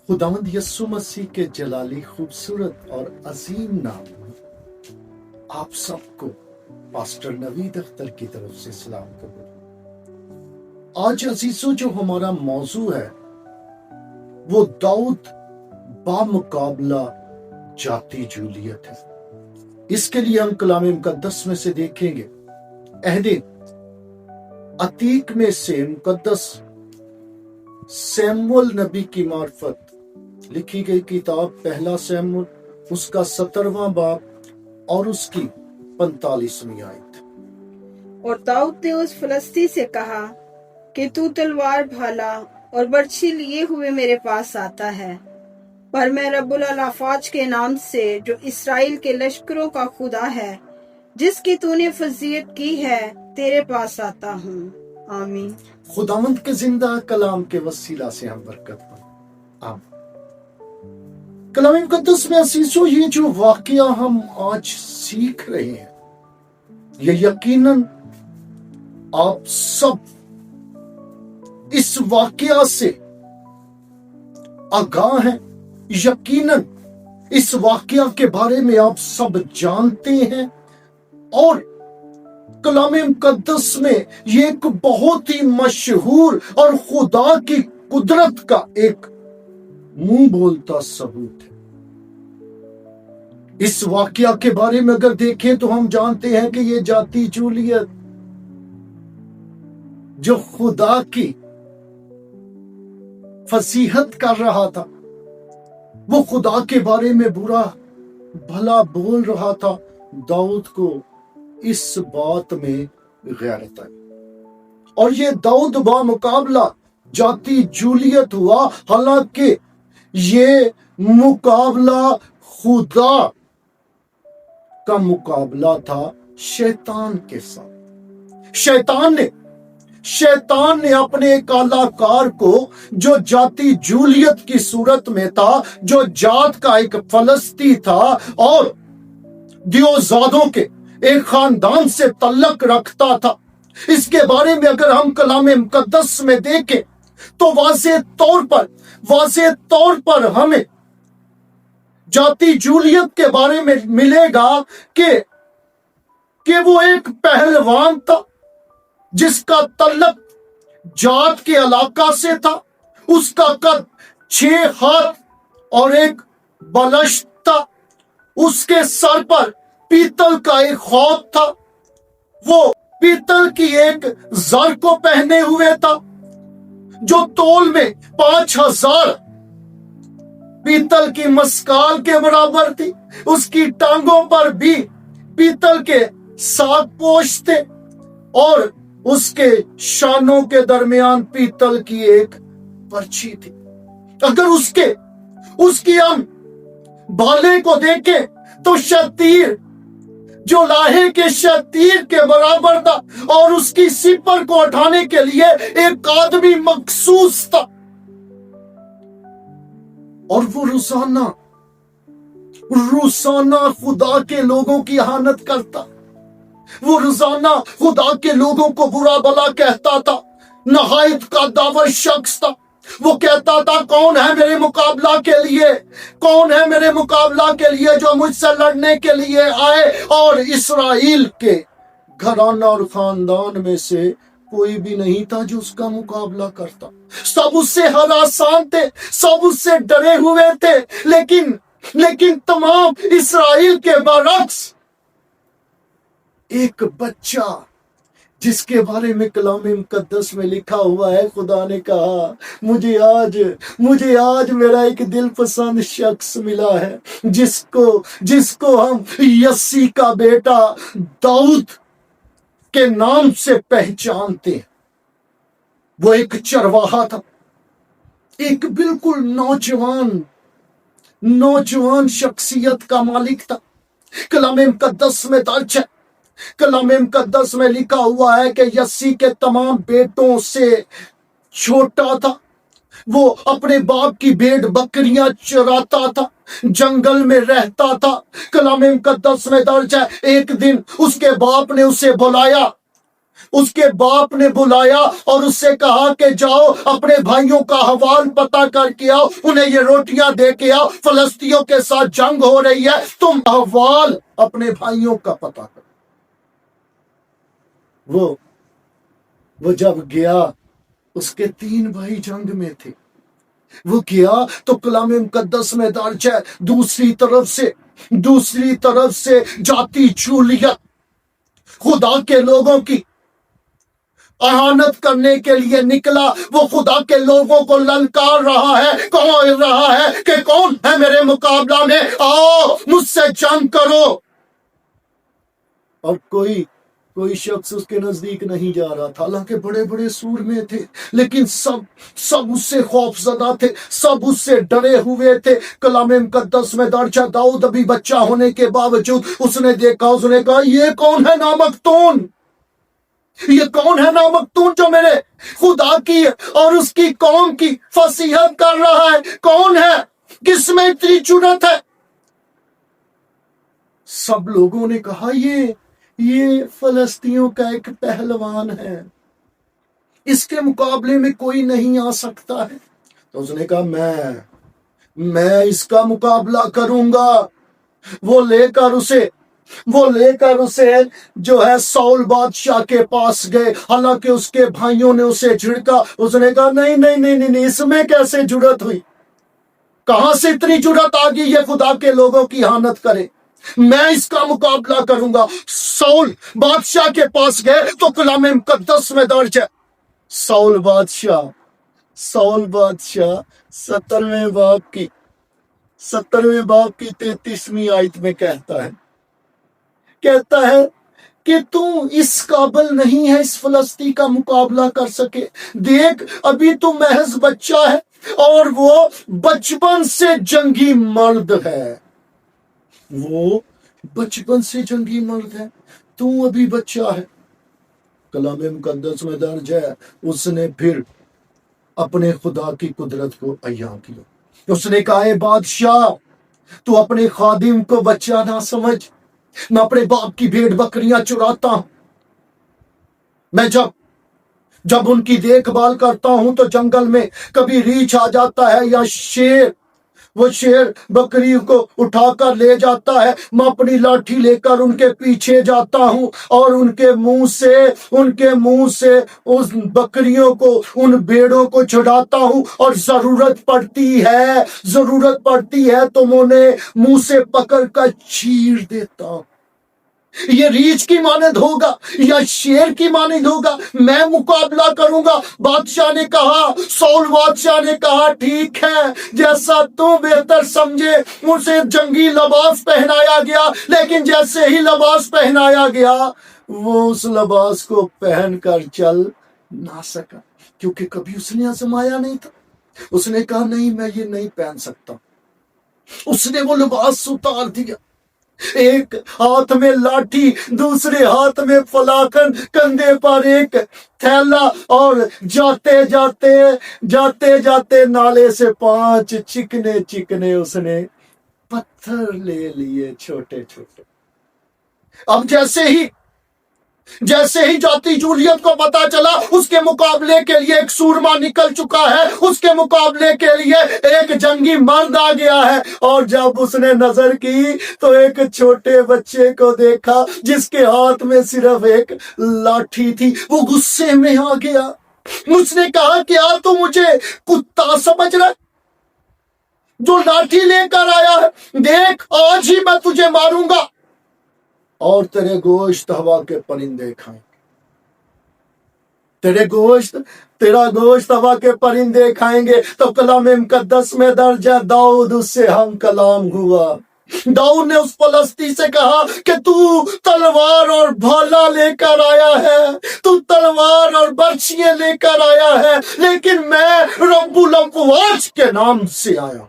खुदावंद यस्सु मसीह के जलाली खूबसूरत और अजीम नाम में आप सबको पास्टर नवीद अख्तर की तरफ से सलाम कबूल। आज अजीजों जो हमारा मौजू है वो दाऊद बामुकाबला जाती जूलियत है। इसके लिए हम कलाम मुकद्दस में से देखेंगे अहद अतीक में से मुकद्दस सैमुअल नबी की मार्फत लिखी गई किताब पहला सैमुअल उसका 17वां बाब और उसकी 45वीं आयत। और दाऊद ने उस फलस्ती से कहा कि तू तलवार भाला और बर्छी लिए हुए मेरे पास आता है, पर मैं रब्बुल अलाफाज के नाम से जो इसराइल के लश्करों का खुदा है, जिसकी तूने फजीयत की है, तेरे पास आता हूँ। आमीन। खुदावंद के जिंदा कलाम के वसीला से हम बरकत पाएं। आमीन। कलाम मुकद्दस में असीसो ये जो वाकया हम आज सीख रहे हैं ये यकीनन आप सब इस वाकया से आगाह हैं। यकीनन इस वाकया के बारे में आप सब जानते हैं और कलाम मुकद्दस में ये एक बहुत ही मशहूर और खुदा की कुदरत का एक मुंह बोलता सबूत है। इस वाकया के बारे में अगर देखें तो हम जानते हैं कि ये जाती जूलियत जो खुदा की फसीहत कर रहा था, वो खुदा के बारे में बुरा भला बोल रहा था, दाऊद को इस बात में गैरत आई और ये दाऊद बामुकाबला जाती जूलियत हुआ। हालांकि ये मुकाबला खुदा का मुकाबला था शैतान के साथ। शैतान ने अपने एक कलाकार को जो जाती जूलियत की सूरत में था, जो जात का एक फलस्ती था और दियोजादों के एक खानदान से तल्लक रखता था, इसके बारे में अगर हम कलाम मुकद्दस में देखें तो वाज़ेह तौर पर हमें जाती जूलियत के बारे में मिलेगा कि वो एक पहलवान था जिसका तल्लक जात के इलाका से था। उसका कद 6 हाथ और 1 बलश था। उसके सर पर पीतल का एक खौत था। वो पीतल की एक जर को पहने हुए था जो तोल में 5000 पीतल की मस्काल के बराबर थी। उसकी टांगों पर भी पीतल के 7 पोश थे और उसके शानों के दरमियान पीतल की एक पर्ची थी। अगर उसकी हम भाले को देखें तो शतीर जो लाहे के शतीर के बराबर था और उसकी सिपर को उठाने के लिए एक आदमी मखसूस था और वो रोजाना खुदा के लोगों की इहानत करता। वो रोजाना खुदा के लोगों को बुरा भला कहता था। नहायत का दावर शख्स था। वो कहता था कौन है मेरे मुकाबला के लिए जो मुझसे लड़ने के लिए आए, और इसराइल के घराना और खानदान में से कोई भी नहीं था जो उसका मुकाबला करता। सब उससे हरासान थे, सब उससे डरे हुए थे, लेकिन तमाम इसराइल के बरक्स एक बच्चा जिसके बारे में कलाम मुकद्दस में लिखा हुआ है, खुदा ने कहा मुझे आज मेरा एक दिल पसंद शख्स मिला है जिसको हम यस्सी का बेटा दाऊद के नाम से पहचानते हैं। वो एक चरवाहा था, एक बिल्कुल नौजवान शख्सियत का मालिक था। कलाम मुकद्दस में दर्ज है, कलाम मुकद्दस में लिखा हुआ है कि यस्सी के तमाम बेटों से छोटा था। वो अपने बाप की भेड़ बकरियां चराता था, जंगल में रहता था। कलाम मुकद्दस में दर्ज है, एक दिन उसके बाप ने उसे बुलाया اس کے باپ نے بلایا اور اس سے کہا کہ جاؤ اپنے بھائیوں کا حوال پتہ کر کے آؤ، انہیں یہ روٹیاں دے کے آؤ، فلسطینیوں کے ساتھ جنگ ہو رہی ہے، تم حوال اپنے بھائیوں کا پتہ کرو۔ وہ جب گیا، اس کے 3 بھائی جنگ میں تھے، وہ گیا تو کلام مقدس میں درج ہے دوسری طرف سے جاتی چولیت خدا کے لوگوں کی اہانت کرنے کے لیے نکلا۔ وہ خدا کے لوگوں کو للکار رہا ہے، کہہ رہا ہے کہ کون ہے میرے مقابلہ میں، آؤ مجھ سے جنگ کرو۔ اور کوئی شخص اس کے نزدیک نہیں جا رہا تھا، حالانکہ بڑے بڑے سور میں تھے، لیکن سب اس سے خوف زدہ تھے، سب اس سے ڈرے ہوئے تھے۔ کلام مقدس میں درج ہے داؤد ابھی بچہ ہونے کے باوجود اس نے دیکھا، اس نے کہا یہ کون ہے نامختون، یہ کون ہے نامختون جو میرے خدا کی اور اس کی قوم کی فصیحت کر رہا ہے، کون ہے، کس میں اتنی جرأت ہے؟ سب لوگوں نے کہا یہ فلسطینیوں کا ایک پہلوان ہے، اس کے مقابلے میں کوئی نہیں آ سکتا ہے۔ تو اس نے کہا میں اس کا مقابلہ کروں گا۔ وہ لے کر اسے جو ہے ساؤل بادشاہ کے پاس گئے، حالانکہ اس کے بھائیوں نے اسے جھڑکا۔ اس نے کہا نہیں، اس میں کیسے جرأت ہوئی، کہاں سے اتنی جرأت آ گئی یہ خدا کے لوگوں کی اہانت کرے، میں اس کا مقابلہ کروں گا۔ ساؤل بادشاہ کے پاس گئے تو کلام مقدس میں درج ہے ساؤل بادشاہ 17ویں باپ کی 33ویں آیت میں کہتا ہے کہ تو اس قابل نہیں ہے اس فلسطی کا مقابلہ کر سکے، دیکھ ابھی تو محض بچہ ہے اور وہ بچپن سے جنگی مرد ہے، تو ابھی بچہ ہے۔ کلام مقدس میں درج ہے اس نے پھر اپنے خدا کی قدرت کو عیاں کیا۔ اس نے کہا اے بادشاہ، تو اپنے خادم کو بچہ نہ سمجھ، میں اپنے باپ کی بھیڑ بکریاں چراتا ہوں، میں جب ان کی دیکھ بھال کرتا ہوں تو جنگل میں کبھی ریچھ آ جاتا ہے یا وہ شیر بکری کو اٹھا کر لے جاتا ہے، میں اپنی لاٹھی لے کر ان کے پیچھے جاتا ہوں اور ان کے منہ سے اس بکریوں کو، ان بھیڑوں کو چھڑاتا ہوں، اور ضرورت پڑتی ہے تو میں انہیں منہ سے پکڑ کر چیر دیتا ہوں۔ یہ ریچھ کی مانند ہوگا یا شیر کی مانند ہوگا، میں مقابلہ کروں گا۔ ساؤل بادشاہ نے کہا ٹھیک ہے، جیسا تو بہتر سمجھے۔ اسے جنگی لباس پہنایا گیا، لیکن جیسے ہی لباس پہنایا گیا وہ اس لباس کو پہن کر چل نہ سکا، کیونکہ کبھی اس نے آزمایا نہیں تھا۔ اس نے کہا نہیں، میں یہ نہیں پہن سکتا۔ اس نے وہ لباس اتار دیا، ایک ہاتھ میں لاٹھی، دوسرے ہاتھ میں فلاخن، کندھے پر ایک تھیلا، اور جاتے جاتے نالے سے 5 چکنے اس نے پتھر لے لیے چھوٹے چھوٹے۔ اب جیسے ہی جاتی جولیت کو پتا چلا اس کے مقابلے کے لیے ایک سورما نکل چکا ہے، اس کے مقابلے کے لیے ایک جنگی مرد آ گیا ہے، اور جب اس نے نظر کی تو ایک چھوٹے بچے کو دیکھا جس کے ہاتھ میں صرف ایک لاٹھی تھی۔ وہ غصے میں آ گیا، اس نے کہا کیا تو مجھے کتا سمجھ رہا ہے جو لاٹھی لے کر آیا ہے؟ دیکھ آج ہی میں تجھے ماروں گا اور تیرے گوشت ہوا کے پرندے کھائیں، تیرا گوشت ہوا کے پرندے کھائیں گے۔ تو کلام مقدس میں درج ہے داؤد اس سے ہم کلام ہوا۔ داؤد نے اس فلسطی سے کہا کہ تو تلوار اور بھالا لے کر آیا ہے، تو تلوار اور برچھیاں لے کر آیا ہے، لیکن میں رب الافواج کے نام سے آیا،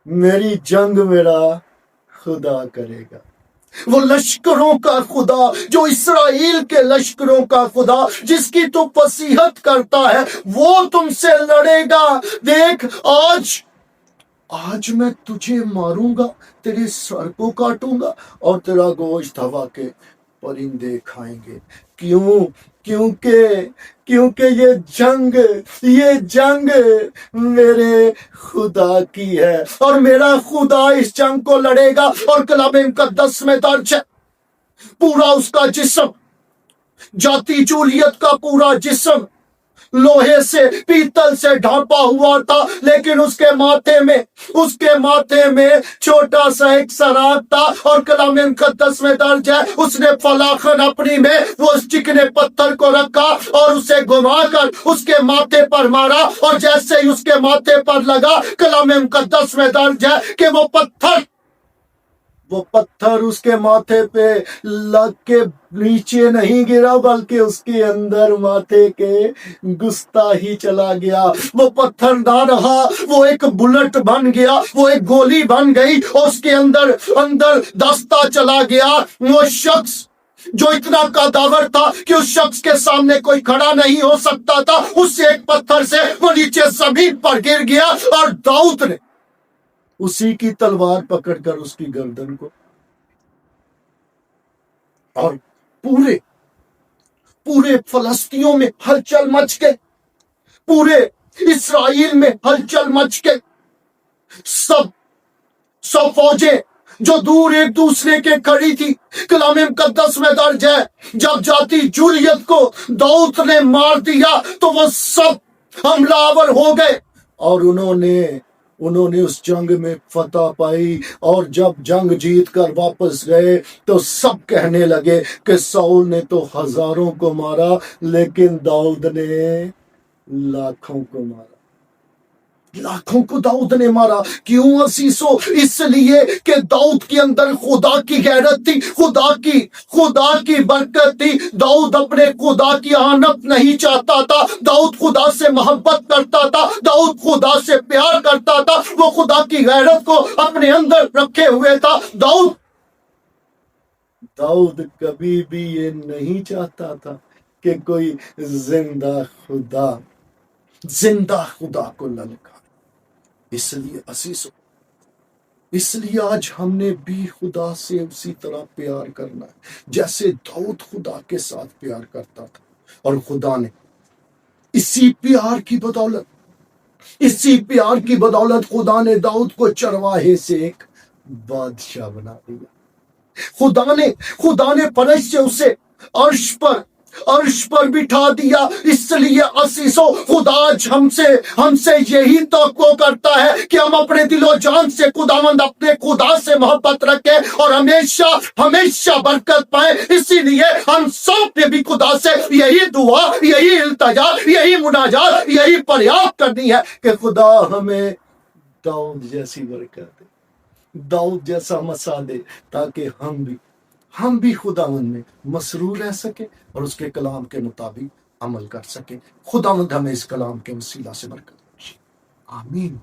میری جنگ میرا خدا کرے گا۔ وہ لشکروں کا خدا، جو اسرائیل کے لشکروں کا خدا جس کی تو فصیحت کرتا ہے، وہ تم سے لڑے گا۔ دیکھ آج میں تجھے ماروں گا، تیرے سر کو کاٹوں گا اور تیرا گوشت ہوا کے परिंदे खाएंगे। क्यों? क्योंकि ये जंग मेरे खुदा की है, और मेरा खुदा इस जंग को लड़ेगा। और कलाम मुकद्दस में दर्ज है, पूरा उसका जिस्म, जाति जूलियत का पूरा जिस्म लोहे से, पीतल से ढांपा हुआ था, लेकिन उसके माथे में छोटा सा एक सराग था। और कलाम मुकद्दस में दर्ज है, उसने फलाखन अपनी में वो चिकने पत्थर को रखा और उसे घुमाकर उसके माथे पर मारा, और जैसे ही उसके माथे पर लगा, कलाम मुकद्दस में दर्ज है कि वो पत्थर उसके माथे पे लग के नीचे नहीं गिरा, बल्कि उसके अंदर माथे के घुसता ही चला गया। वो पत्थर ना रहा, वो एक बुलेट बन गया, वो एक गोली बन गई, और उसके अंदर दस्ता चला गया। वो शख्स जो इतना कदावर था कि उस शख्स के सामने कोई खड़ा नहीं हो सकता था, उससे एक पत्थर से वो नीचे जमीन पर गिर गया, और दाऊद ने उसी की तलवार पकड़कर उसकी गर्दन को, और पूरे फलस्तीनों में हलचल मच गई, पूरे इस्राएल में हलचल मच गई। सब फौजें जो दूर एक दूसरे के खड़ी थी, कलाम मुकद्दस में दर्ज है, जब जाति जूलियत को दाऊद ने मार दिया तो वो सब हमलावर हो गए, और उन्होंने उस जंग में फतह पाई। और जब जंग जीत कर वापस गए तो सब कहने लगे कि साउल ने तो हजारों को मारा, लेकिन दाऊद ने लाखों को मारा। लाखों को दाऊद ने मारा। क्यों असीसो? इसलिए कि दाऊद के अंदर खुदा की गैरत थी, खुदा की बरकत थी। दाऊद अपने खुदा की आनत नहीं चाहता था, दाऊद खुदा से मोहब्बत करता था, दाऊद खुदा से प्यार करता था, वो खुदा की गैरत को अपने अंदर रखे हुए था। दाऊद कभी भी ये नहीं चाहता था कि कोई जिंदा खुदा को ललकार। इसलिए आज हमने भी खुदा से उसी तरह प्यार करना है जैसे दाऊद खुदा के साथ प्यार करता था। और खुदा ने इसी प्यार की बदौलत खुदा ने दाऊद को चरवाहे से एक बादशाह बना दिया। खुदा ने परस से उसे अर्श पर बिठा दिया। इसलिए असीसो, खुदा आज हमसे यही तवक्को करता है कि हम अपने दिलो जान से अपने खुदा से मोहब्बत रखें और हमेशा बरकत पाए। इसीलिए हम सब ने भी खुदा से यही दुआ, यही इल्तिजा, यही मुनाजात, यही फरियाद करनी है कि खुदा हमें दाऊद जैसी बरकत दे, दाऊद जैसा मसा दे, ताकि हम भी खुदावंद में मसरूर रह सके और उसके कलाम के मुताबिक अमल कर सके। खुदावंद हमें इस कलाम के वसीला से बरकत बख्शे। आमीन।